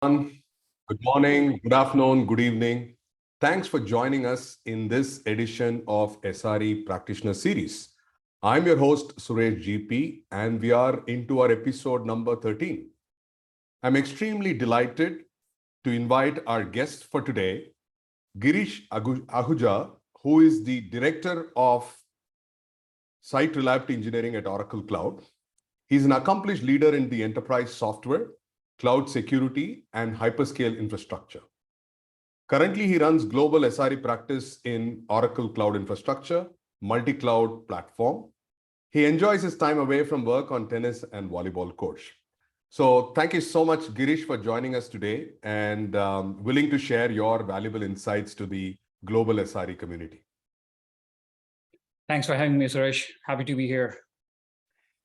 Good morning, good afternoon, good evening. Thanks for joining us in this edition of SRE Practitioner Series. I'm your host, Suresh GP, and we are into our episode number 13. I'm extremely delighted to invite our guest for today, Girish Ahuja, who is the Director of Site Reliability Engineering at Oracle Cloud. He's an accomplished leader in the enterprise software, cloud security, and hyperscale infrastructure. Currently, he runs global SRE practice in Oracle Cloud Infrastructure, multi-cloud platform. He enjoys his time away from work on tennis and volleyball courts. So thank you so much, Girish, for joining us today and willing to share your valuable insights to the global SRE community. Thanks for having me, Suresh. Happy to be here.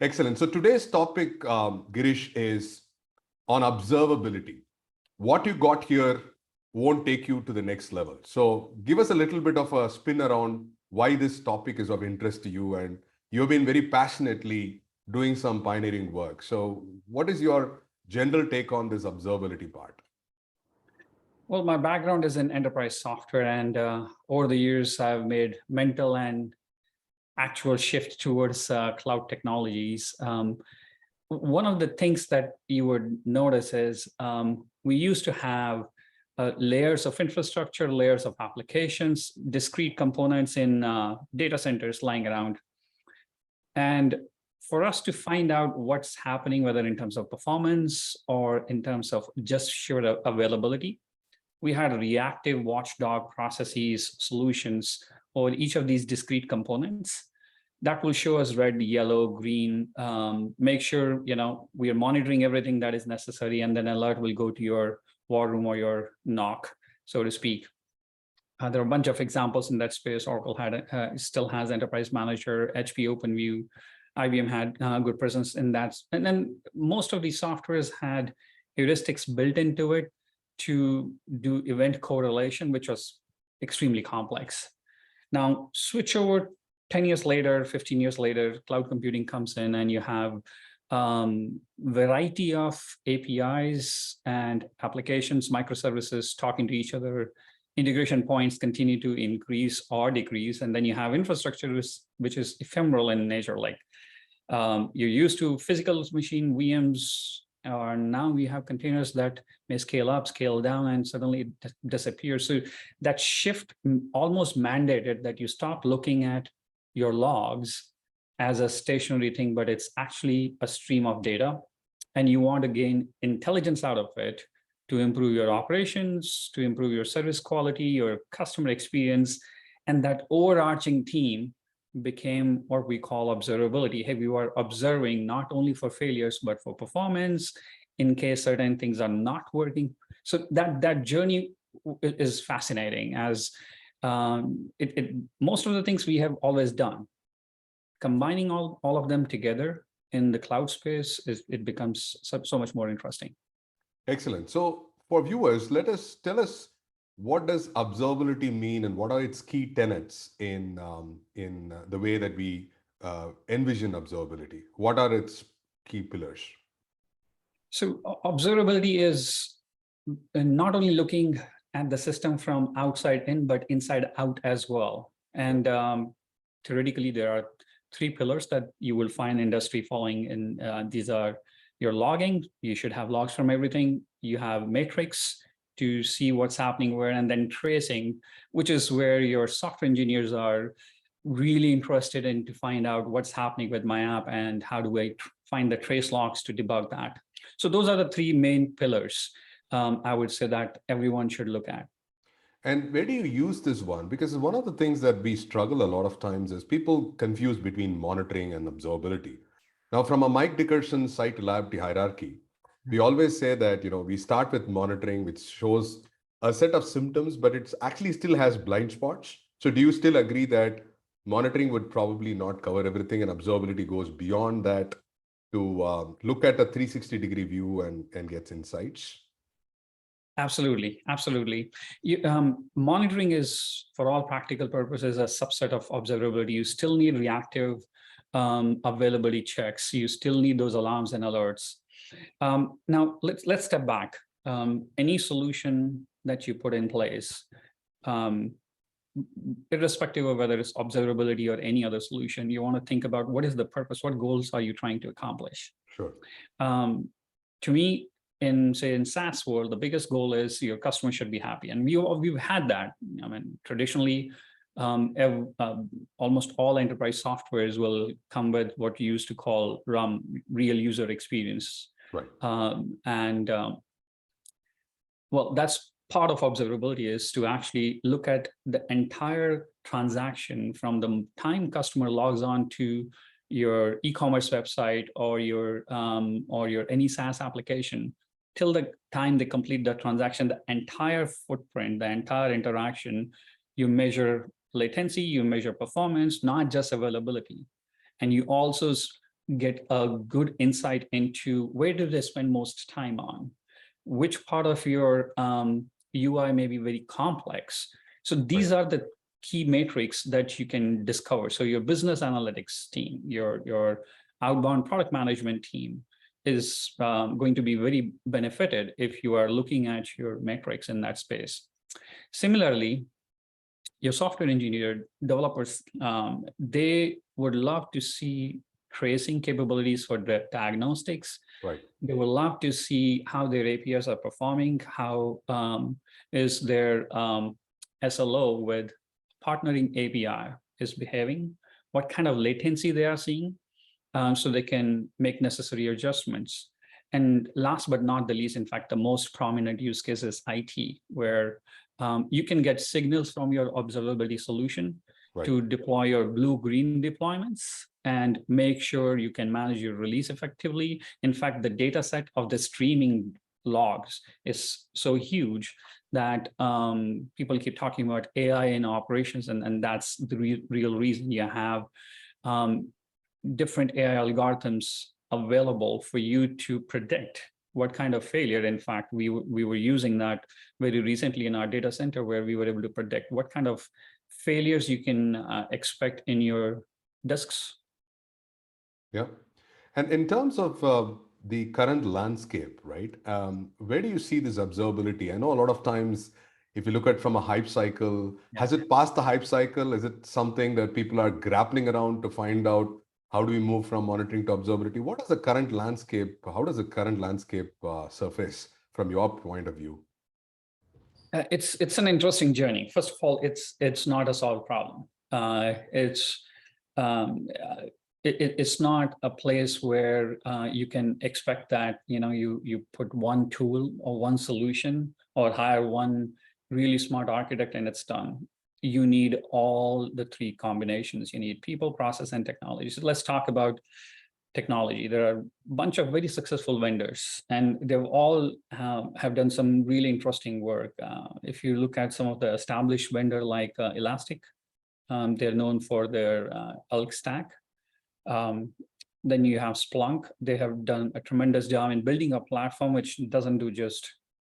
Excellent. So today's topic, Girish, is on observability. What you got here won't take you to the next level. So give us a little bit of a spin around why this topic is of interest to you, and you've been very passionately doing some pioneering work. So what is your general take on this observability part? Well, my background is in enterprise software, and over the years, I've made mental and actual shift towards cloud technologies. One of the things that you would notice is we used to have layers of infrastructure, layers of applications, discrete components in data centers lying around. And for us to find out what's happening, whether in terms of performance or in terms of just sheer availability, we had reactive watchdog processes, solutions for each of these discrete components that will show us red, yellow, green, make sure we are monitoring everything that is necessary, and then alert will go to your war room or your NOC, so to speak. There are a bunch of examples in that space. Oracle still has Enterprise Manager, HP OpenView, IBM had good presence in that. And then most of these softwares had heuristics built into it to do event correlation, which was extremely complex. Now, switch over 10 years later, 15 years later, cloud computing comes in, and you have variety of APIs and applications, microservices talking to each other. Integration points continue to increase or decrease. And then you have infrastructure, which is ephemeral in nature. Like you're used to physical machine VMs, or now we have containers that may scale up, scale down, and suddenly it disappears. So that shift almost mandated that you stop looking at your logs as a stationary thing, but it's actually a stream of data, and you want to gain intelligence out of it to improve your operations, to improve your service quality, your customer experience. And that overarching theme became what we call observability. Hey, we were observing not only for failures, but for performance in case certain things are not working. So that journey is fascinating, as most of the things we have always done, combining all of them together in the cloud space, it becomes so much more interesting. Excellent. So for viewers, tell us what does observability mean, and what are its key tenets in the way that we envision observability? What are its key pillars? So observability is not only looking at the system from outside in, but inside out as well. And theoretically, there are three pillars that you will find industry following. And these are your logging. You should have logs from everything. You have metrics to see what's happening where, and then tracing, which is where your software engineers are really interested in to find out what's happening with my app and how do I find the trace logs to debug that. So those are the three main pillars I would say that everyone should look at. And where do you use this one? Because one of the things that we struggle a lot of times is people confuse between monitoring and observability. Now, from a Mike Dickerson site reliability hierarchy, we always say that we start with monitoring, which shows a set of symptoms, but it actually still has blind spots. So do you still agree that monitoring would probably not cover everything, and observability goes beyond that to look at a 360-degree view and gets insights? Absolutely, absolutely. Monitoring is, for all practical purposes, a subset of observability. You still need reactive availability checks. You still need those alarms and alerts. Now, let's step back. any solution that you put in place, um, irrespective of whether it's observability or any other solution, you want to think about what is the purpose, what goals are you trying to accomplish? Sure. To me, in SaaS world, the biggest goal is your customer should be happy, and we've had that. I mean, traditionally, almost all enterprise softwares will come with what you used to call RUM, real user experience, Right. Well, that's part of observability, is to actually look at the entire transaction from the time customer logs on to your e-commerce website or your any SaaS application till the time they complete the transaction. The entire footprint, the entire interaction, you measure latency, you measure performance, not just availability, and you also get a good insight into where do they spend most time on, which part of your UI may be very complex. So these are the key metrics that you can discover. So your business analytics team, your outbound product management team is going to be very benefited if you are looking at your metrics in that space. Similarly, your software engineer developers, they would love to see tracing capabilities for the diagnostics. Right. They would love to see how their APIs are performing, how is their SLO with partnering API is behaving, what kind of latency they are seeing, so they can make necessary adjustments. And last but not the least, in fact, the most prominent use case is IT, where you can get signals from your observability solution to deploy your blue-green deployments and make sure you can manage your release effectively. In fact, the data set of the streaming logs is so huge that people keep talking about AI in operations, and that's the real reason you have different AI algorithms available for you to predict what kind of failure. In fact, we were using that very recently in our data center, where we were able to predict what kind of failures you can expect in your disks. Yeah. And in terms of the current landscape, right? Where do you see this observability? I know a lot of times, if you look at from a hype cycle, has it passed the hype cycle? Is it something that people are grappling around to find out how do we move from monitoring to observability? What is the current landscape? How does the current landscape surface from your point of view? It's an interesting journey. First of all, it's not a solved problem. It's not a place where you can expect that you put one tool or one solution or hire one really smart architect and it's done. You need all the three combinations. You need people, process, and technology. So let's talk about technology. There are a bunch of very successful vendors, and they've all have done some really interesting work. If you look at some of the established vendor like Elastic, they're known for their Elk stack. Then you have Splunk. They have done a tremendous job in building a platform which doesn't do just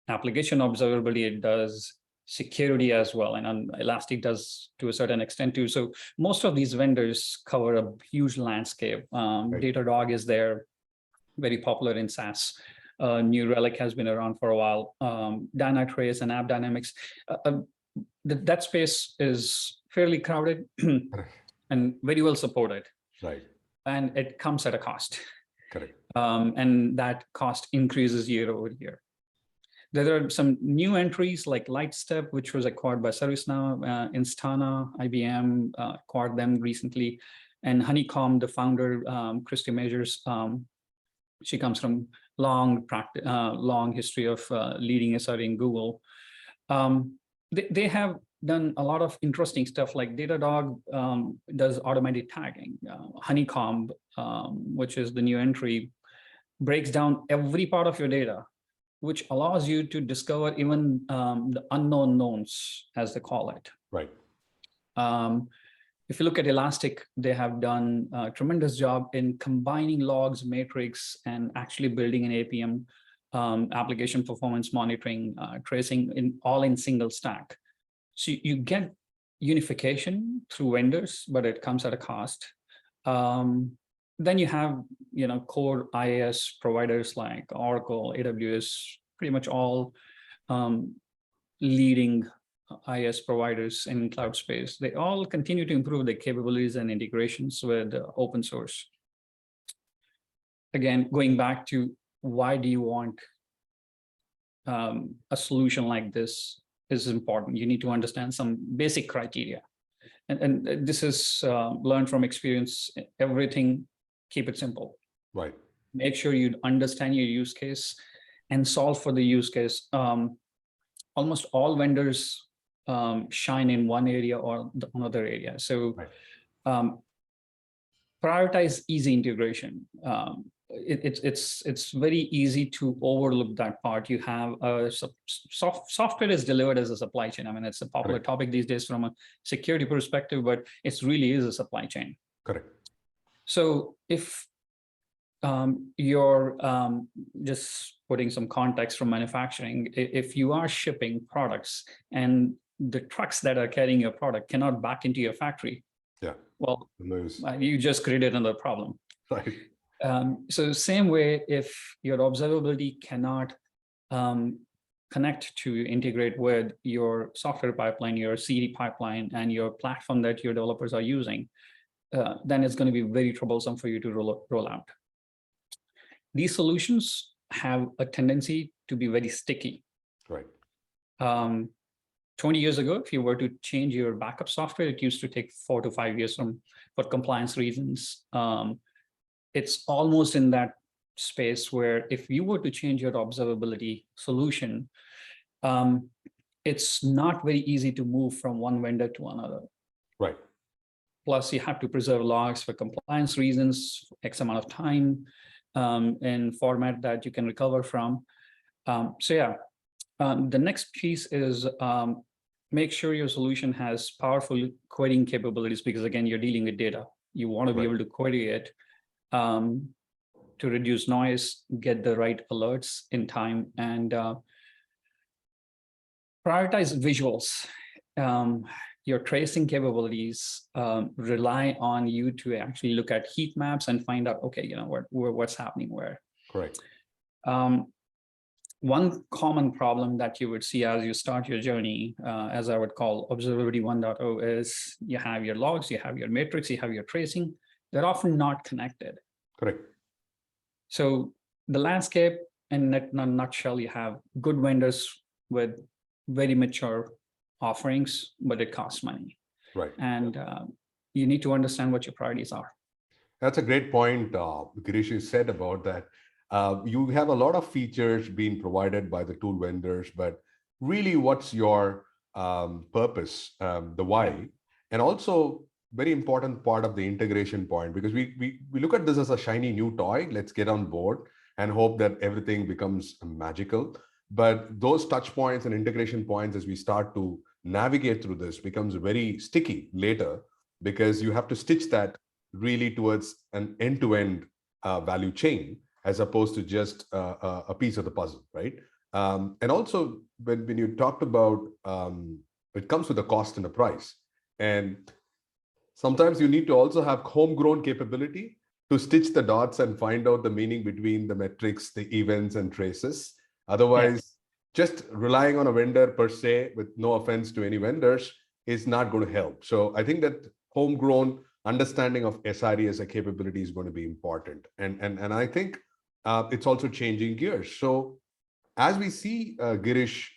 application observability, it does security as well, and Elastic does to a certain extent too. So most of these vendors cover a huge landscape. Datadog is there, very popular in SaaS. New Relic has been around for a while. Dynatrace and AppDynamics. That space is fairly crowded and very well supported. Right. And it comes at a cost. Correct. And that cost increases year over year. There are some new entries like Lightstep, which was acquired by ServiceNow, Instana, IBM acquired them recently, and Honeycomb, the founder, Christy Majors, she comes from long history of leading SRE in Google. They have done a lot of interesting stuff, like Datadog does automated tagging. Honeycomb, which is the new entry, breaks down every part of your data, which allows you to discover even the unknown knowns, as they call it. Right. If you look at Elastic, they have done a tremendous job in combining logs, metrics, and actually building an APM, application performance monitoring, tracing, all in single stack. So you get unification through vendors, but it comes at a cost. Then you have core IaaS providers like Oracle, AWS, pretty much all leading IS providers in cloud space, they all continue to improve their capabilities and integrations with open source. Again, going back to why do you want a solution like this is important. You need to understand some basic criteria. And this is learned from experience. Everything, keep it simple. Right. Make sure you understand your use case and solve for the use case. Almost all vendors shine in one area or another area. So right. Prioritize easy integration. It's very easy to overlook that part. You have a software is delivered as a supply chain. I mean, it's a popular topic these days from a security perspective, but it really is a supply chain. Correct. So if you're just putting some context from manufacturing, if you are shipping products and the trucks that are carrying your product cannot back into your factory, well, you just created another problem. Right. So same way, if your observability cannot connect to integrate with your software pipeline, your CD pipeline, and your platform that your developers are using, then it's going to be very troublesome for you to roll out. These solutions have a tendency to be very sticky. Right. 20 years ago, if you were to change your backup software, it used to take 4 to 5 years for compliance reasons. It's almost in that space where if you were to change your observability solution, it's not very easy to move from one vendor to another. Right. Plus, you have to preserve logs for compliance reasons, X amount of time, in format that you can recover from. The next piece is make sure your solution has powerful querying capabilities, because again, you're dealing with data. You want to be able to query it to reduce noise, get the right alerts in time, and prioritize visuals. Your tracing capabilities rely on you to actually look at heat maps and find out, okay, what's happening where. Correct. One common problem that you would see as you start your journey, as I would call Observability 1.0, is you have your logs, you have your metrics, you have your tracing. They're often not connected. Correct. So the landscape, in a nutshell, you have good vendors with very mature offerings, but it costs money. Right. And you need to understand what your priorities are. That's a great point, Girish, you said about that. You have a lot of features being provided by the tool vendors, but really what's your purpose, the why, and also very important part of the integration point, because we look at this as a shiny new toy. Let's get on board and hope that everything becomes magical. But those touch points and integration points, as we start to navigate through this, becomes very sticky later, because you have to stitch that really towards an end-to-end value chain, as opposed to just a piece of the puzzle, right? And also, when you talked about, it comes with a cost and a price. And sometimes you need to also have homegrown capability to stitch the dots and find out the meaning between the metrics, the events, and traces. Otherwise, just relying on a vendor per se, with no offense to any vendors, is not going to help. So I think that homegrown understanding of SRE as a capability is going to be important. And I think it's also changing gears. So as we see, Girish,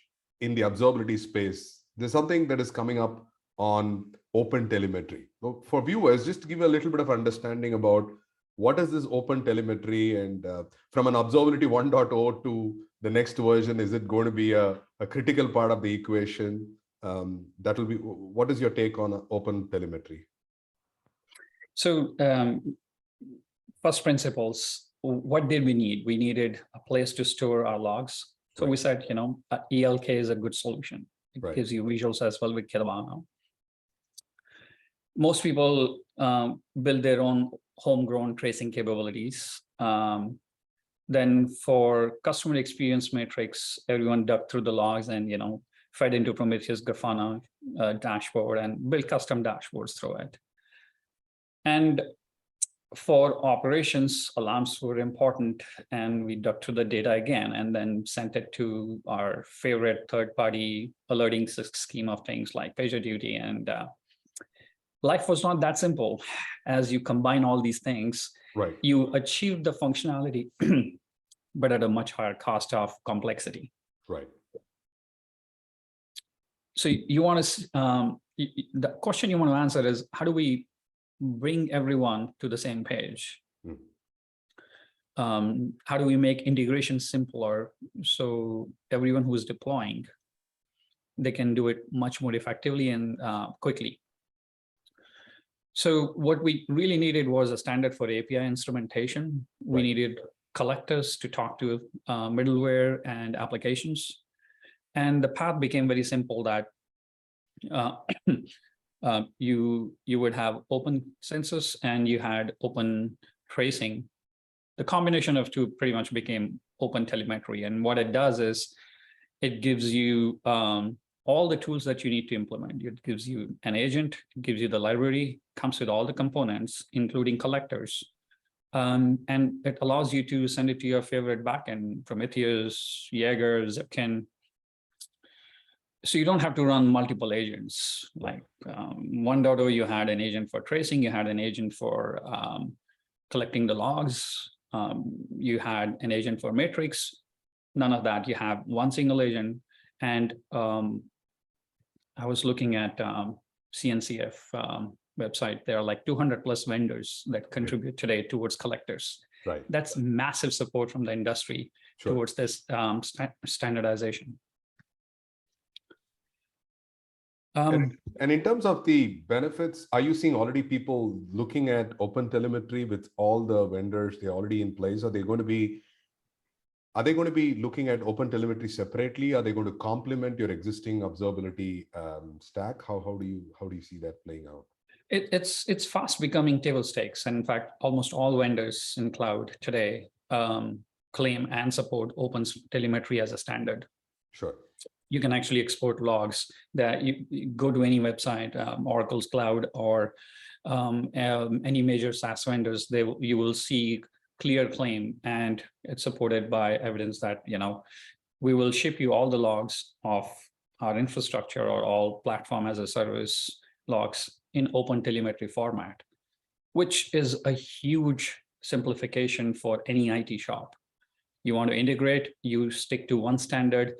in the observability space, there's something that is coming up on open telemetry. So for viewers, just to give you a little bit of understanding about what is this open telemetry, and from an observability 1.0 to the next version, is it going to be a critical part of the equation? That will be, what is your take on open telemetry? So first principles, what did we need? We needed a place to store our logs. So we said, ELK is a good solution. It gives you visuals as well with Kibana. Most people build their own homegrown tracing capabilities. Then for customer experience metrics, everyone dug through the logs and fed into Prometheus Grafana dashboard and built custom dashboards through it. And for operations, alarms were important, and we dug through the data again and then sent it to our favorite third-party alerting scheme of things like PagerDuty. And life was not that simple. As you combine all these things, Right. you achieve the functionality, but at a much higher cost of complexity. Right. So you want to, the question you want to answer is, how do we bring everyone to the same page? How do we make integration simpler so everyone who is deploying, they can do it much more effectively and quickly? So what we really needed was a standard for API instrumentation. We needed collectors to talk to middleware and applications. And the path became very simple that you would have open census and you had open tracing. The combination of two pretty much became open telemetry. And what it does is it gives you all the tools that you need to implement. It gives you an agent, it gives you the library, comes with all the components, including collectors. And it allows you to send it to your favorite backend, Prometheus, Jaeger, Zipkin. So you don't have to run multiple agents. Like 1.0, you had an agent for tracing, you had an agent for collecting the logs, you had an agent for matrix. None of that. You have one single agent. And I was looking at CNCF website. There are like 200 plus vendors that contribute today towards collectors. Right. That's massive support from the industry towards this standardization. And in terms of the benefits, are you seeing already people looking at open telemetry with all the vendors they're already in place? Are they going to be looking at open telemetry separately? Are they going to complement your existing observability stack? How do you see that playing out? It's fast becoming table stakes. And in fact, almost all vendors in cloud today claim and support open telemetry as a standard. Sure. You can actually export logs that you go to any website, Oracle's cloud or any major SaaS vendors, you will see clear claim, and it's supported by evidence that, we will ship you all the logs of our infrastructure or all platform as a service logs in open telemetry format, which is a huge simplification for any IT shop. You want to integrate, you stick to one standard,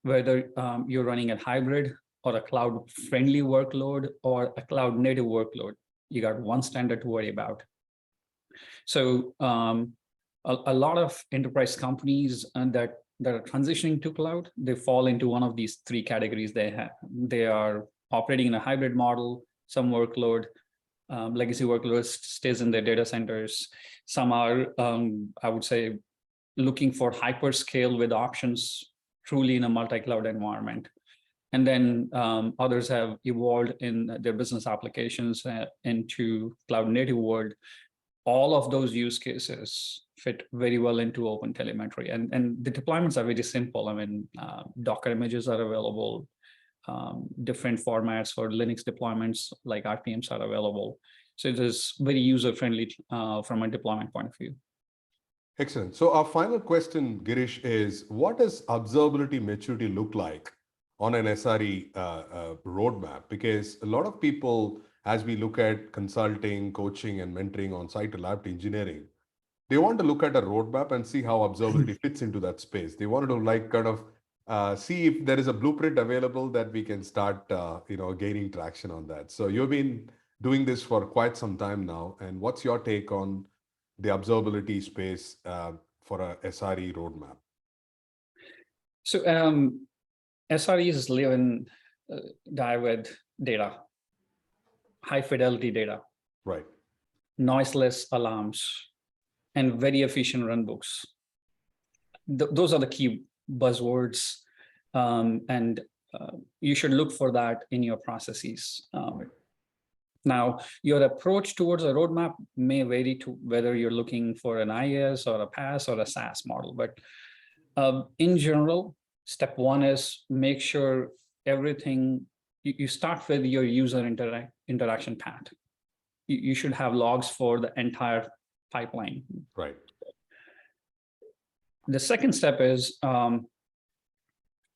whether you're running a hybrid or a cloud-friendly workload or a cloud-native workload, you got one standard to worry about. So a lot of enterprise companies that are transitioning to cloud, they fall into one of these three categories. They are operating in a hybrid model. Some workload, legacy workloads stays in their data centers. Some are, I would say, looking for hyperscale with options truly in a multi-cloud environment. And then others have evolved in their business applications into cloud native world. All of those use cases fit very well into open telemetry. And the deployments are very simple. I mean, Docker images are available. Different formats for Linux deployments like RPMs are available. So it is very user-friendly from a deployment point of view. Excellent. So our final question, Girish, is what does observability maturity look like on an SRE roadmap? Because a lot of people, as we look at consulting, coaching, and mentoring on site reliability engineering, they want to look at a roadmap and see how observability fits into that space. They wanted to see if there is a blueprint available that we can start, gaining traction on that. So you've been doing this for quite some time now. And what's your take on the observability space for a SRE roadmap? So SREs live and die with data, high fidelity data, right? Noiseless alarms, and very efficient runbooks. Those are the key buzzwords, and you should look for that in your processes. Now, your approach towards a roadmap may vary to whether you're looking for an IaaS or a PaaS or a SaaS model. But in general, step one is make sure everything, you start with your user interaction path. You should have logs for the entire pipeline. Right. The second step is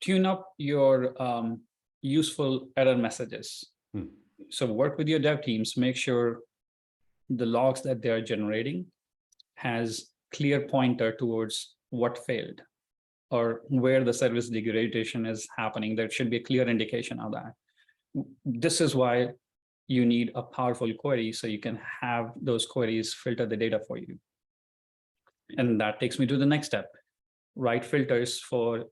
tune up your useful error messages. So work with your dev teams, make sure the logs that they're generating has clear pointer towards what failed or where the service degradation is happening. There should be a clear indication of that. This is why you need a powerful query so you can have those queries filter the data for you. And that takes me to the next step. Write filters for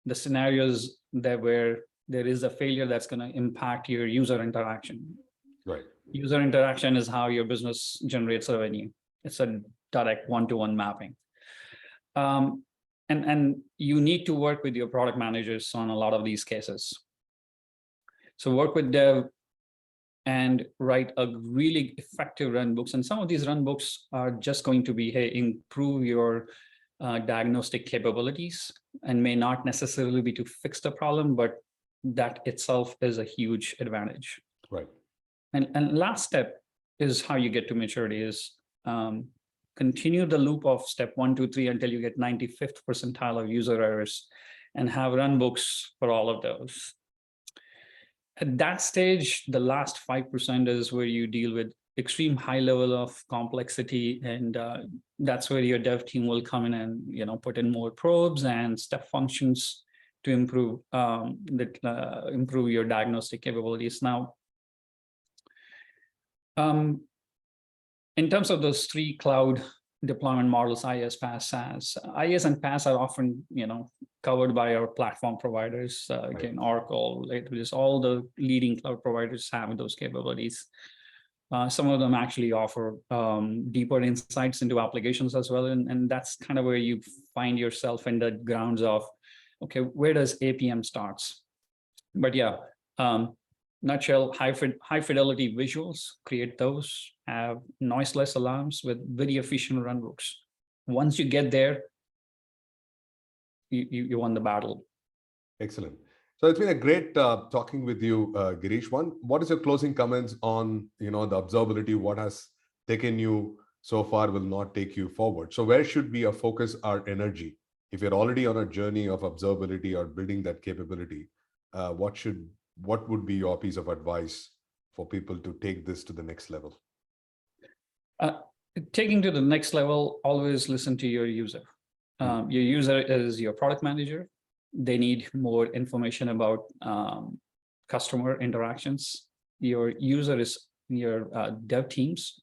the scenarios where there is a failure that's going to impact your user interaction. Right. User interaction is how your business generates revenue. It's a direct one-to-one mapping. And you need to work with your product managers on a lot of these cases. So work with dev and write a really effective run books. And some of these run books are just going to be, hey, improve your diagnostic capabilities, and may not necessarily be to fix the problem, but that itself is a huge advantage. Right. And last step is how you get to maturity is continue the loop of step 1, 2, 3 until you get 95th percentile of user errors, and have run books for all of those. At that stage, the last 5% is where you deal with extreme high level of complexity, and that's where your dev team will come in and put in more probes and step functions to improve improve your diagnostic capabilities. Now, in terms of those 3 cloud deployment models, IaaS, PaaS, SaaS, IaaS and PaaS are often covered by our platform providers. Again, Oracle, just all the leading cloud providers have those capabilities. Some of them actually offer deeper insights into applications as well. And that's kind of where you find yourself in the grounds of, okay, where does APM starts? But yeah, nutshell, high fidelity visuals, create those, have noiseless alarms with very efficient runbooks. Once you get there, you won the battle. Excellent. So it's been a great talking with you, Girish. What is your closing comments on the observability? What has taken you so far will not take you forward. So where should we focus our energy? If you're already on a journey of observability or building that capability, what would be your piece of advice for people to take this to the next level? Taking to the next level, always listen to your user. Your user is your product manager. They need more information about customer interactions. Your user is your dev teams.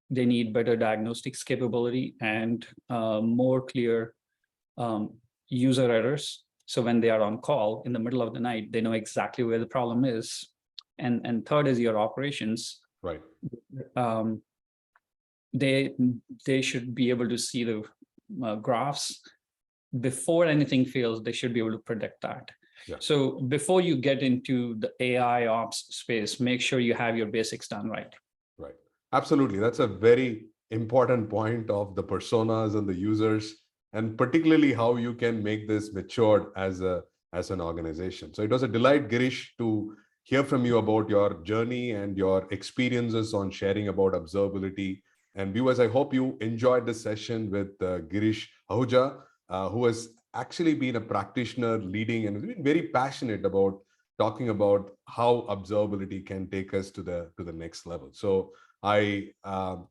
They need better diagnostics capability and more clear user errors. So when they are on call in the middle of the night, they know exactly where the problem is. And third is your operations. Right. They should be able to see the graphs before anything fails. They should be able to predict that. Yeah. So before you get into the AI ops space, make sure you have your basics done right. Right. Absolutely. That's a very important point of the personas and the users, and particularly how you can make this matured as an organization. So it was a delight, Girish, to hear from you about your journey and your experiences on sharing about observability. And viewers, I hope you enjoyed this session with Girish Ahuja, who has actually been a practitioner leading and has been very passionate about talking about how observability can take us to the next level. So I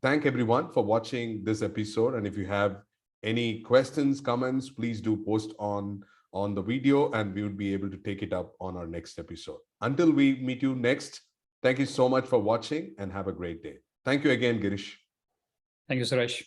thank everyone for watching this episode. And if you have any questions, comments, please do post on the video, and we would be able to take it up on our next episode. Until we meet you next, thank you so much for watching and have a great day. Thank you again, Girish. Thank you, Suresh.